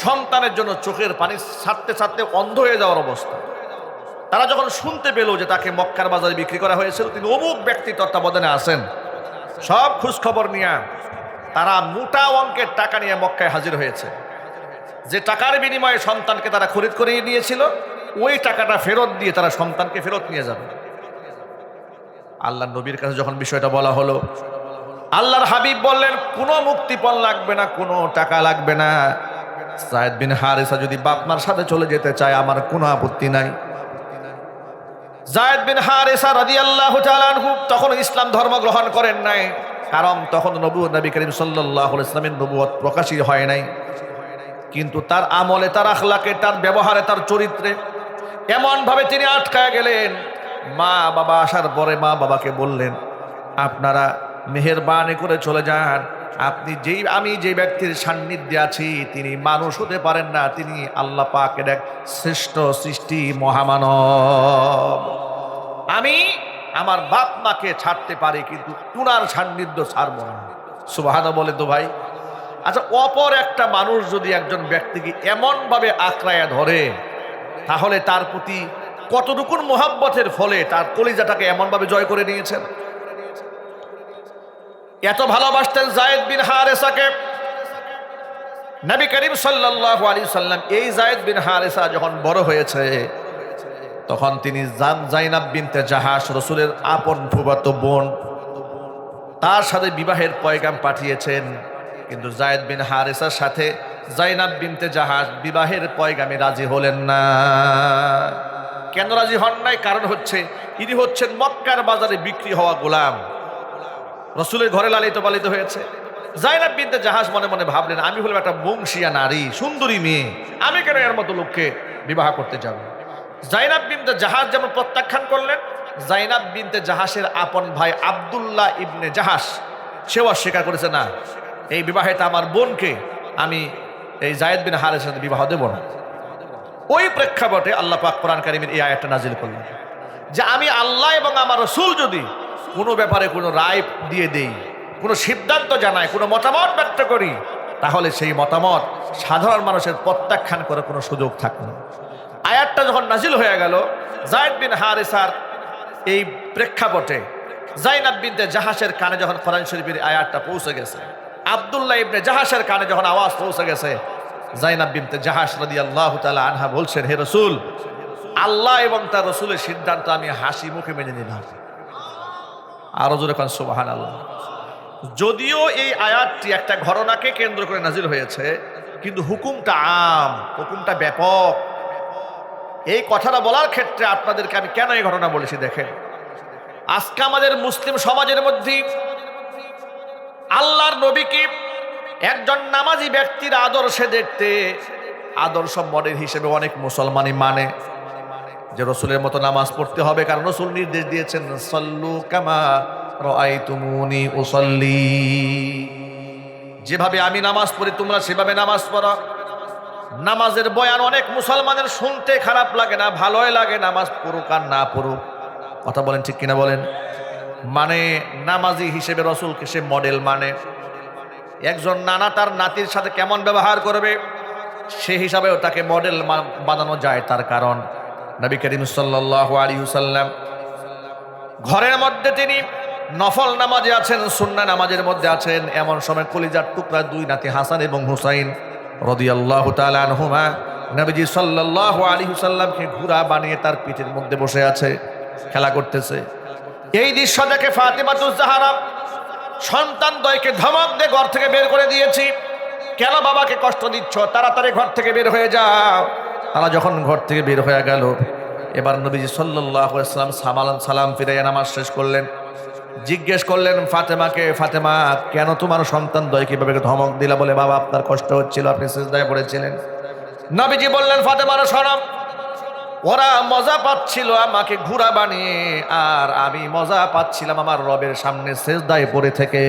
সন্তানের জন্য চোখের পানি ছাড়তে ছাড়তে অন্ধ হয়ে যাওয়ার অবস্থা। তারা যখন শুনতে পেল যে তাকে মক্কার বাজারে বিক্রি করা হয়েছিল, তিনি অমুক ব্যক্তির তত্ত্বাবধানে আছেন, সব খোঁজ খবর নিয়ে তারা মোটা অঙ্কের টাকা নিয়ে মক্কায় হাজির হয়েছে। যে টাকার বিনিময়ে সন্তানকে তারা খরিদ করে নিয়েছিল, ওই টাকাটা ফেরত দিয়ে তারা সন্তানকে ফেরত নিয়ে যাবে। আল্লাহ নবীর কাছে যখন বিষয়টা বলা হলো, আল্লাহর হাবিব বললেন কোনো মুক্তিপণ লাগবে না, কোনো টাকা লাগবে না। যায়েদ বিন হারেসা যদি বাপমার সাথে চলে যেতে চায় আমার কোনো আপত্তি নাই। যায়েদ বিন হারেসা রাদিয়াল্লাহু তাআলা আনহু তখন ইসলাম ধর্ম গ্রহণ করেন নাই, কারণ তখন নবী করিম সাল্লাল্লাহু আলাইহি ওয়াসাল্লামের নবুয়ত প্রকাশই হয় নাই। কিন্তু তার আমলে, তার আখলাকে, তার ব্যবহারে, তার চরিত্রে এমন ভাবে তিনি আটকায় গেলেন। মা বাবা আসার পরে মা বাবাকে বললেন, আপনারা মেহেরবানি করে চলে যান, আমি যেই ব্যক্তির সান্নিধ্যে আছি তিনি মানুষ হতে পারেন না, তিনি আল্লাহ পাকের এক শ্রেষ্ঠ সৃষ্টি, মহামানব। আমি আমার বাপ মাকে ছাড়তে পারি কিন্তু উনার সান্নিধ্য ছাড়ব না। সুবহানাল্লাহ বলে তো ভাই। আচ্ছা, অপর একটা মানুষ যদি একজন ব্যক্তিকে এমন ভাবে আঁকড়ায়া ধরে, তাহলে তার প্রতি কতটুকুন মোহাব্বতের ফলে তার কলিজাটাকে এমন ভাবে জয় করে নিয়েছেন। এত ভালোবাসতেন যায়েদ বিন হারেসাকে। নবী করিম সাল্লাল্লাহু আলাইহি সাল্লাম এই যায়েদ বিন হারেসা যখন বড় হয়েছে, তখন তিনি জাইনাব বিনতে জাহাশ, রসুলের আপন ফুফাতো বোন, তার সাথে বিবাহের পয়গাম পাঠিয়েছেন। কিন্তু যায়েদ বিন হারেসার সাথে জাইনাব বিনতে জাহাশ বিবাহের পয়গামে রাজি হলেন না। কেন রাজি হন নাই? কারণ হচ্ছে ইনি হচ্ছেন মক্কার বাজারে বিক্রি হওয়া গোলাম, রসুলের ঘরে লালিত পালিত হয়েছে। জাইনাব বিনতে জাহাশ মনে মনে ভাবলেন, আমি হলাম একটা বংশীয়া নারী, সুন্দরী মেয়ে, আমি কেন এর মতো লোককে বিবাহ করতে যাব? জাইনাব বিনতে জাহাশ যেমন প্রত্যাখ্যান করলেন, জাইনাব বিনতে জাহাশের আপন ভাই আব্দুল্লাহ ইবনে জাহাশ সেও অস্বীকার করেছে, না, এই বিবাহেটা আমার বোনকে আমি এই যায়েদ বিন হারেসার সাথে বিবাহ দেব না। ওই প্রেক্ষাপটে আল্লাহ পাক কোরআন কারীমের এই আয়াতটা নাজিল করলেন যে আমি আল্লাহ এবং আমার রাসূল যদি কোনো ব্যাপারে কোনো রায় দিয়ে দেই, কোনো সিদ্ধান্ত জানাই, কোনো মতামত ব্যক্ত করি, তাহলে সেই মতামত সাধারণ মানুষের প্রত্যাখ্যান করার কোনো সুযোগ থাকবে না। আয়াতটা যখন নাজিল হয়ে গেল, যায়েদ বিন হারেসার এই প্রেক্ষাপটে জাইনাব বিনতে জাহাশের কানে যখন কোরআন শরীফের আয়াতটা পৌঁছে গেছে, আব্দুল্লাহ ইবনে জাহাশের কানে যখন আওয়াজ পৌঁছে গেছে, জাইনাব বিনতে জাহাশ রাদিয়াল্লাহু তাআলা আনহা বলছেন, হে রাসূল, আল্লাহ এবং তার রাসূলের সিদ্ধান্ত আমি হাসি মুখে মেনে নিলাম। আরো জোরে কোন সুবহানাল্লাহ। যদিও এই আয়াতটি একটা ঘটনাকে কেন্দ্র করে নাজিল হয়েছে, কিন্তু হুকুমটা আম, হুকুমটা ব্যাপক। এই কথাটা বলার ক্ষেত্রে আপনাদেরকে আমি কেন এই ঘটনা বলেছি দেখেন। আজকে আমাদের মুসলিম সমাজের মধ্যে আল্লাহর নবীকে একজন নামাজি ব্যক্তির আদর্শে দেখতে, আদর্শ মডেল হিসেবে অনেক মুসলমানই মানে যে রসুলের মতো নামাজ পড়তে হবে, কারণ রসুল নির্দেশ দিয়েছেন, সাল্লু কামা রাআইতুমুনি উসাল্লি, যেভাবে আমি নামাজ পড়ি তোমরা সেভাবে নামাজ পড়ো। নামাজের বয়ান অনেক মুসলমানের শুনতে খারাপ লাগে না, ভালোই লাগে, নামাজ পড়ুক আর না পড়ুক। কথা বলেন ঠিক কিনা বলেন? মানে নামাজি হিসেবে রসুলকে সে মডেল মানে। একজন নানা তার নাতির সাথে কেমন ব্যবহার করবে, সে হিসাবেও তাকে মডেল বানানো যায়। তার কারণ নবী করিম সাল্লাল্লাহু আলাইহি ওয়াসাল্লাম ঘরের মধ্যে তিনি নফল নামাজে আছেন, সুন্নাহ নামাজের মধ্যে আছেন। এমন সময় কলিজার টুকরা দুই নাতি হাসান এবং হুসাইন রাদিয়াল্লাহু তাআলা আনহুমা নবীজি সাল্লাল্লাহু আলাইহি ওয়াসাল্লামকে ঘোড়া বানিয়ে তার পিঠের মধ্যে বসে আছে, খেলা করতেছে। এই দৃশ্য দেখে ফাতিমাতুজ জাহরা সন্তান দ্বয়কে ধমক দিয়ে ঘর থেকে বের করে দিয়েছি। কেন বাবাকে কষ্ট দিচ্ছ? তাড়াতাড়ি ঘর থেকে বের হয়ে যাও। তারা যখন ঘর থেকে বের হয়ে গেল, এবার নবীজি সাল্লাল্লাহু আলাইহি ওয়াসাল্লাম সালাম ফিরাইয়া নামাজ শেষ করলেন। জিজ্ঞেস করলেন ফাতেমাকে, ফাতেমা কেন তোমার সন্তান দ্বয়কে এভাবে ধমক দিলা? বলে বাবা আপনার কষ্ট হচ্ছিল, আপনি সিজদায় পড়েছিলেন। নবীজি বললেন ফাতেমার শোনো, ওরা মজা পাচ্ছিল আমাকে ঘোড়া বানিয়ে, আর আমি মজা পাচ্ছিলাম আমার রবের সামনে সিজদায় পড়ে থেকে।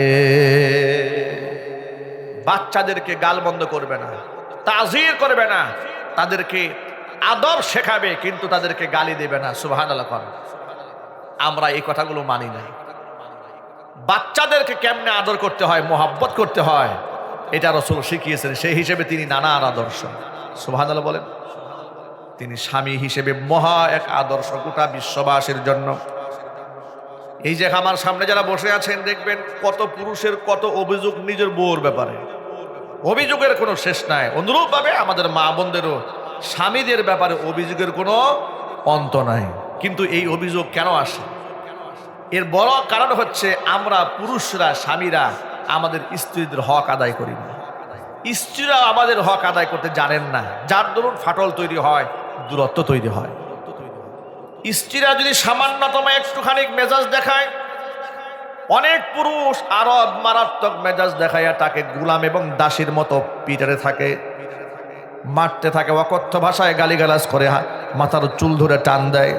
বাচ্চাদেরকে গাল বন্ধ করবে না, তাজির করবে না, তাদেরকে আদব শেখাবে, কিন্তু তাদেরকে গালি দেবে না। সুবহানাল্লাহ। আমরা এই কথাগুলো মানি না। বাচ্চাদেরকে কেমনে আদর করতে হয়, মোহাব্বত করতে হয়, এটা রাসূল শিখিয়েছেন। সেই হিসেবে তিনি নানান আদর্শ। সুবহানাল্লাহ বলেন। তিনি স্বামী হিসেবে মহা এক আদর্শ গোটা বিশ্ববাসীর জন্য। এই যে আমার সামনে যারা বসে আছেন, দেখবেন কত পুরুষের কত অভিযোগ নিজের বউর ব্যাপারে, অভিযোগের কোনো শেষ নাই। অনুরূপভাবে আমাদের মা বোনদেরও স্বামীদের ব্যাপারে অভিযোগের কোনো অন্ত নাই। কিন্তু এই অভিযোগ কেন আসে? এর বড় কারণ হচ্ছে আমরা পুরুষরা, স্বামীরা আমাদের স্ত্রীদের হক আদায় করি না। স্ত্রীরা আমাদের হক আদায় করতে জানেন না, যার দরুন ফাটল তৈরি হয়, দূরত্ব তৈরি হয়। স্ত্রীরা যদি সামান্যতম একটুখানি মেজাজ দেখায়, অনেক পুরুষ আরো মারাত্মক মেজাজ দেখাইয়া তাকে গোলাম এবং দাসীর মতো পিটারে থাকে, মারতে থাকে, অকথ্য ভাষায় গালিগালাজ করে, মাথার চুল ধরে টান দেয়।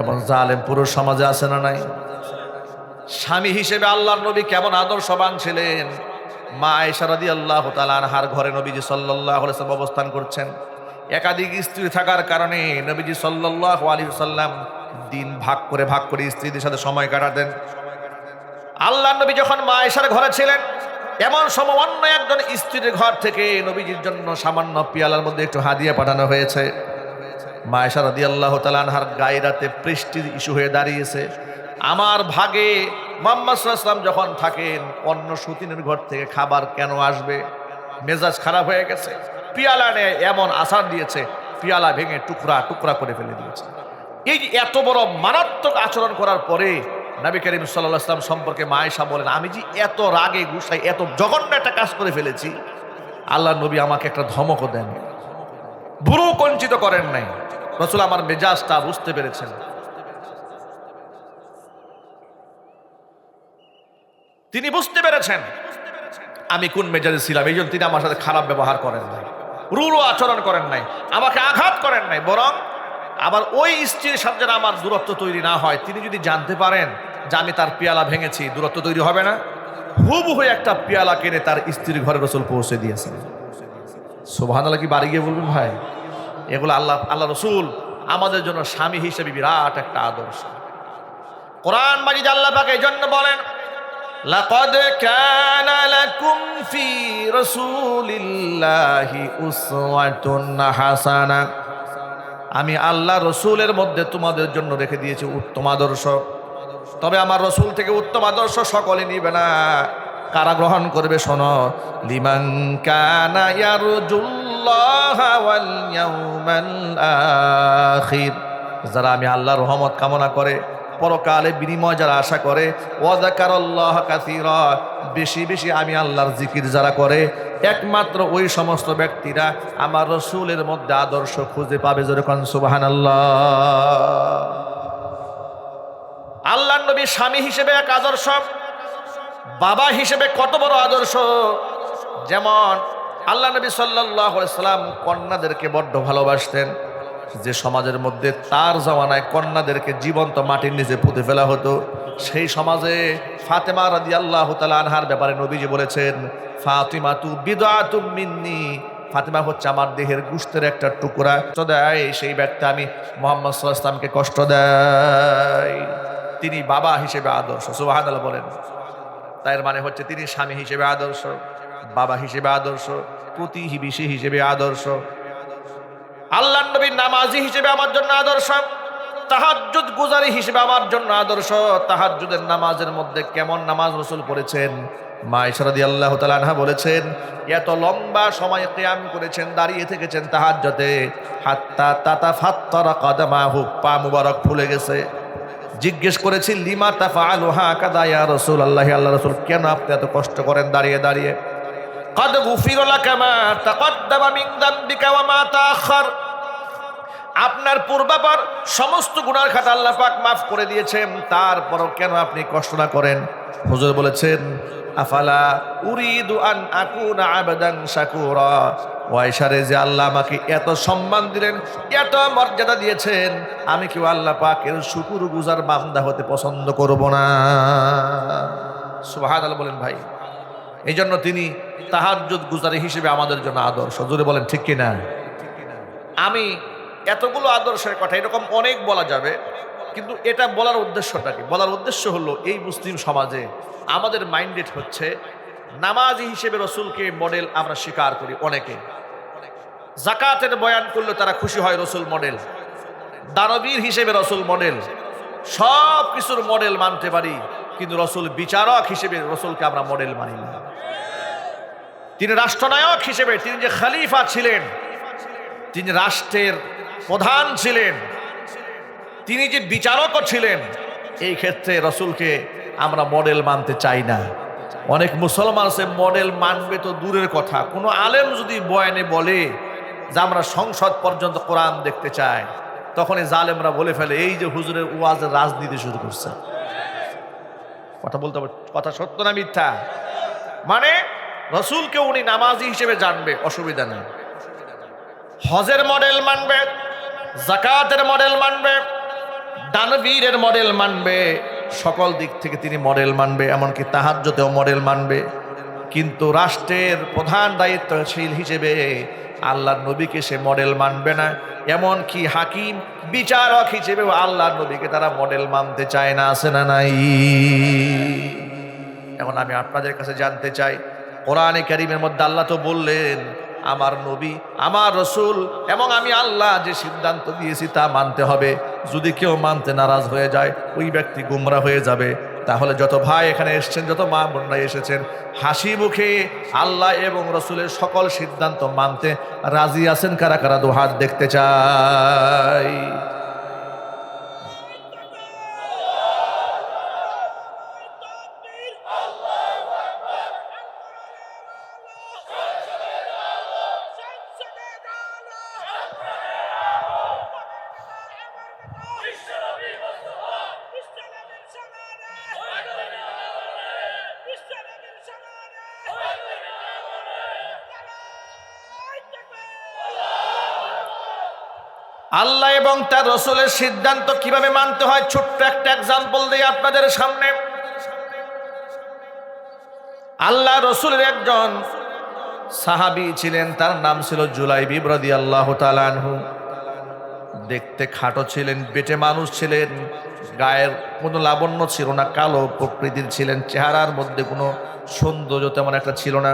এবং জালেম পুরুষ সমাজে আছে না নাই? স্বামী হিসেবে আল্লাহর নবী কেমন আদর্শবান ছিলেন। মা আয়েশা রাদিয়াল্লাহু তাআলা আনহার ঘরে নবীজি সাল্লাল্লাহু আলাইহি ওয়াসাল্লাম অবস্থান করছেন। একাধিক স্ত্রী থাকার কারণে নবীজি সাল্লাল্লাহু আলাইহি ওয়াসাল্লাম দিন ভাগ করে স্ত্রীদের সাথে সময় কাটাতেন। আল্লাহর নবী যখন মা আয়েশার ঘরে ছিলেন, এমন সময় অন্য একজন স্ত্রীর ঘর থেকে নবীজির জন্য সামান্য পিয়ালার মধ্যে একটু হাদিয়া পাঠানো হয়েছে। মা আয়েশা রাদিয়াল্লাহু তাআলা আনহার গায়রাতে প্রেস্টিজ ইস্যু হয়ে দাঁড়িয়েছে। আমার ভাগে মুহাম্মদ সাল্লাল্লাহু আলাইহি ওয়াসাল্লাম যখন থাকেন, অন্য সতীনের ঘর থেকে খাবার কেন আসবে? মেজাজ খারাপ হয়ে গেছে। পিয়ালা নিয়ে এমন আসার দিয়েছে, পিয়ালা ভেঙে টুকরা টুকরা করে ফেলে দিয়েছে। এই যে এত বড় মারাত্মক আচরণ করার পরে নবী করিম সাল্লাল্লাহু আলাইহি ওয়াসাল্লাম সম্পর্কে মা আয়েশা বলেন, আমি যে এত রাগে গুসাই, এত জঘন্য একটা কাজ করে ফেলেছি, আল্লাহ নবী আমাকে একটা ধমকও দেন, ভুরু কঞ্চিত করেন নাই। রাসূল আমার মেজাজটা বুঝতে পেরেছেন। তিনি বুঝতে পেরেছেন আমি কোন মেজাজে ছিলাম, এই জন্য তিনি আমার সাথে খারাপ ব্যবহার করেন নাই, রূঢ় আচরণ করেন নাই, আমাকে আঘাত করেন নাই। বরং আবার ওই স্ত্রীর সাথে যেন আমার দূরত্ব তৈরি না হয়, তিনি যদি জানতে পারেন যে আমি তার পেয়ালা ভেঙেছি, দূরত্ব তৈরি হবে না। হুবহু একটা পেয়ালা কিনে তার স্ত্রীর ঘরে রাসূল পৌঁছে দিয়েছেন। সুবহানাল্লাহ। কি বাড়ি গিয়ে বলবেন ভাই? এগুলো আল্লাহ রাসূল আমাদের জন্য স্বামী হিসেবে বিরাট একটা আদর্শ। কোরআন মাজিদ আল্লাহ পাক এই জন্য বলেন, লাকাদ কানা লাকুম ফি রাসূলিল্লাহি উসওয়াতুন হাসানা। আমি আল্লাহ রসুলের মধ্যে তোমাদের জন্য রেখে দিয়েছি উত্তম আদর্শ। তবে আমার রসুল থেকে উত্তম আদর্শ সকলে নিবে না। কারা গ্রহণ করবে? শোনো, লিমান কানা ইয়ারজুল্লাহা ওয়াল ইয়াউমাল আখির, যারা আমি আল্লাহর রহমত কামনা করে, পরকালে বিনিময় যারা আশা করে, ওয়া যাকারাল্লাহ কাসীরা, বেশি বেশি আমি আল্লাহর জিকির যারা করে, একমাত্র ওই সমস্ত ব্যক্তিরা আমার রসুলের মধ্যে আদর্শ খুঁজে পাবে। যেরকম সুবহানাল্লাহ। আল্লাহর নবী স্বামী হিসেবে এক আদর্শ, বাবা হিসেবে কত বড় আদর্শ। যেমন আল্লাহ নবী সাল্লাল্লাহু আলাইহি ওয়াসাল্লাম কন্যাদেরকে বড্ড ভালোবাসতেন। যে সমাজের মধ্যে তার জামানায় কন্যাদেরকে জীবন্ত মাটির নিচে পুঁতে ফেলা হতো, সেই সমাজে ফাতেমা রাদিয়াল্লাহু তাআলা আনহার ব্যাপারে নবীজি বলেছেন, ফাতিমাতু বিদআতুম মিন্নি, ফাতেমা হচ্ছে আমার দেহের গোশতের একটা টুকরা। দেয় সেই ব্যক্তি আমি মুহাম্মদ সাল্লাল্লাহু আলাইহি ওয়াসাল্লামকে কষ্ট দেয়। তিনি বাবা হিসেবে আদর্শ। সুবহানাল্লাহ বলেন। তার মানে হচ্ছে তিনি স্বামী হিসেবে আদর্শ। বাবা হিসেবে আদর্শ, প্রতিবেশী হিসেবে আদর্শ, আল্লাহর নবীর নামাজি হিসেবে আমার জন্য আদর্শ, তাহাজ্জুদ গুজারি হিসেবে আমার জন্য আদর্শ। তাহাজ্জুদের নামাজের মধ্যে কেমন নামাজ রাসূল পড়েছেন, মা আয়েশা রাদিয়াল্লাহু তাআলা আনহা বলেছেন, এত লম্বা সময় কিয়াম করেছেন, দাঁড়িয়ে থেকেছেন তাহাজ্জুদে, হাত্তা তাতাফাত্তারা কদমাহু, পা মুবারক ফুলে গেছে। জিজ্ঞেস করেছি, লিমা তাফআলু হাকাযা ইয়া রাসূলুল্লাহ, আল্লাহ রাসূল কেন আপনি এত কষ্ট করেন দাঁড়িয়ে দাঁড়িয়ে? قد غفر لك ما تقدم من ذنبك وما تأخر, আপনার পূর্বাপর সমস্ত গুনার খাতা আল্লাহ পাক মাফ করে দিয়েছেন, তারপরও কেন আপনি কষ্ট না করেন? হুজুর বলেছেন, আফালা উরিদু আন আকুনা আবদান শাকুরা, ওয়াইশারে যে আল্লাহ আমাকে এত সম্মান দিলেন, এত মর্যাদা দিয়েছেন, আমি কি আল্লাহ পাকের শুকরগুজার বান্দা হতে পছন্দ করব না? সুবহানাল্লাহ বলেন ভাই। এই জন্য তিনি তাহাজ্জুদ গুজারি হিসেবে আমাদের জন্য আদর্শ। জোরে বলেন ঠিক কিনা? আমি এতগুলো আদর্শের কথা এরকম অনেক বলা যাবে, কিন্তু এটা বলার উদ্দেশ্যটা কি? বলার উদ্দেশ্য হলো এই মুসলিম সমাজে আমাদের মাইন্ডেড হচ্ছে নামাজি হিসেবে রসুলকে মডেল আমরা স্বীকার করি। অনেকে যাকাতের বয়ান করলে তারা খুশি হয়, রসুল মডেল। দানবীর হিসেবে রসুল মডেল, সব কিছুর মডেল মানতে পারি, কিন্তু রসুল বিচারক হিসেবে রসুলকে আমরা মডেল মানি না। তিনি রাষ্ট্রনায়ক হিসেবে, তিনি যে খলিফা ছিলেন, তিনি রাষ্ট্রের প্রধান ছিলেন, তিনি যে বিচারকও ছিলেন, এই ক্ষেত্রে রসুলকে আমরা মডেল মানতে চাই না। অনেক মুসলমান সে মডেল মানবে তো দূরের কথা, কোনো আলেম যদি বয়ানে বলে যে আমরা সংসদ পর্যন্ত কোরআন দেখতে চাই, তখন এই জালেমরা বলে ফেলে এই যে হুজুরের ওয়াজের রাজনীতি শুরু করছে। কথা বলতে হবে, কথা সত্য না মিথ্যা? মানে রসুলকে উনি নামাজি হিসেবে জানবে, অসুবিধা নেই। হজের মডেল মানবে, যাকাতের মডেল মানবে, দানবীরের মডেল মানবে, সকল দিক থেকে তিনি মডেল মানবে, এমনকি তাহাজ্জুদেও মডেল মানবে। কিন্তু রাষ্ট্রের প্রধান দায়িত্বশীল হিসেবে আল্লাহর নবীকে সে মডেল মানবে না। এমনকি হাকিম বিচারক হিসেবেও আল্লাহর নবীকে তারা মডেল মানতে চায় না। আছে না নাই? এখন আমি আপনাদের কাছে জানতে চাই, কোরআনে কারীমের মধ্যে আল্লাহ তো বললেন আমার নবী, আমার রসুল এবং আমি আল্লাহ যে সিদ্ধান্ত দিয়েছি তা মানতে হবে। যদি কেউ মানতে নারাজ হয়ে যায়, ওই ব্যক্তি গুমরা হয়ে যাবে। তাহলে যত ভাই এখানে এসেছেন, যত মা বোনরা এসেছেন, হাসি মুখে আল্লাহ এবং রসুলের সকল সিদ্ধান্ত মানতে রাজি আছেন? কারা কারা দু হাত দেখতে চাই? আল্লাহ এবং তার রসুলের সিদ্ধান্ত কিভাবে মানতে হয়, ছোট্ট একটা এক্সাম্পল দিই আপনাদের সামনে। আল্লাহ রসুলের একজন সাহাবী ছিলেন, তার নাম ছিল জুলাইবিব রাদিয়াল্লাহু তাআলা আনহু। দেখতে খাটো ছিলেন, বেটে মানুষ ছিলেন, গায়ের কোনো লাবণ্য ছিল না, কালো প্রকৃতির ছিলেন, চেহারার মধ্যে কোনো সৌন্দর্য তেমন একটা ছিল না।